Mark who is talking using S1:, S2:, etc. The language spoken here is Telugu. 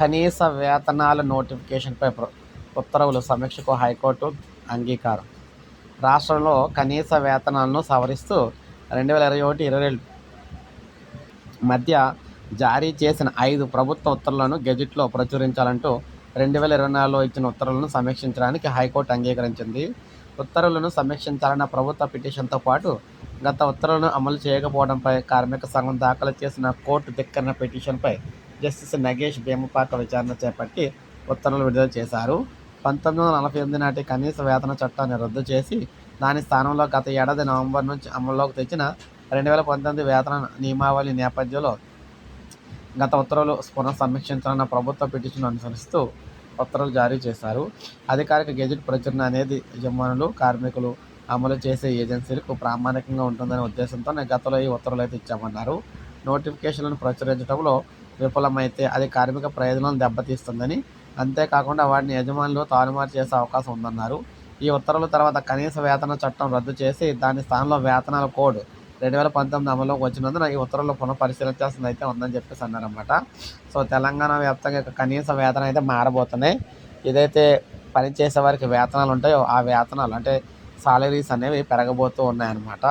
S1: కనీస వేతనాల నోటిఫికేషన్పై ఉత్తర్వులు సమీక్షకు హైకోర్టు అంగీకారం. రాష్ట్రంలో కనీస వేతనాలను సవరిస్తూ 2021-22 మధ్య జారీ చేసిన 5 ప్రభుత్వ ఉత్తర్వులను గెజిట్లో ప్రచురించాలంటూ 2024లో ఇచ్చిన ఉత్తర్వులను సమీక్షించడానికి హైకోర్టు అంగీకరించింది. ఉత్తర్వులను సమీక్షించాలన్న ప్రభుత్వ పిటిషన్తో పాటు గత ఉత్తర్వులను అమలు చేయకపోవడంపై కార్మిక సంఘం దాఖలు చేసిన కోర్టు ధిక్కరణ పిటిషన్పై జస్టిస్ నగేష్ భీమపాక విచారణ చేపట్టి ఉత్తర్వులు విడుదల చేశారు. 1948 నాటి కనీస వేతన చట్టాన్ని రద్దు చేసి దాని స్థానంలో గత ఏడాది నవంబర్ నుంచి అమల్లోకి తెచ్చిన 2019 వేతన నియమావళి నేపథ్యంలో గత ఉత్తర్వులు పునః సమీక్షించాలన్న ప్రభుత్వ పిటిషన్ అనుసరిస్తూ ఉత్తర్వులు జారీ చేశారు. అధికారిక గెజిట్ ప్రచురణ అనేది యజమానులు, కార్మికులు అమలు చేసే ఏజెన్సీలకు ప్రామాణికంగా ఉంటుందనే ఉద్దేశంతోనే గతంలో ఈ ఉత్తర్వులు అయితే ఇచ్చామన్నారు. నోటిఫికేషన్లను ప్రచురించడంలో విఫలమైతే అది కార్మిక ప్రయోజనాలను దెబ్బతీస్తుందని, అంతేకాకుండా వాటిని యజమానులు తారుమారు చేసే అవకాశం ఉందన్నారు. ఈ ఉత్తర్వుల తర్వాత కనీస వేతన చట్టం రద్దు చేసి దాని స్థానంలో వేతనాల కోడ్ 2019 అమల్లోకి వచ్చినందున ఈ ఉత్తర్వులు పునఃపరిశీలించాల్సింది అయితే ఉందని చెప్పేసి అన్నారన్నమాట. సో తెలంగాణ వ్యాప్తంగా కనీస వేతనం అయితే మారబోతున్నాయి. ఏదైతే పనిచేసే వారికి వేతనాలు ఉంటాయో ఆ వేతనాలు అంటే సాలరీస్ అనేవి పెరగబోతూ ఉన్నాయన్నమాట.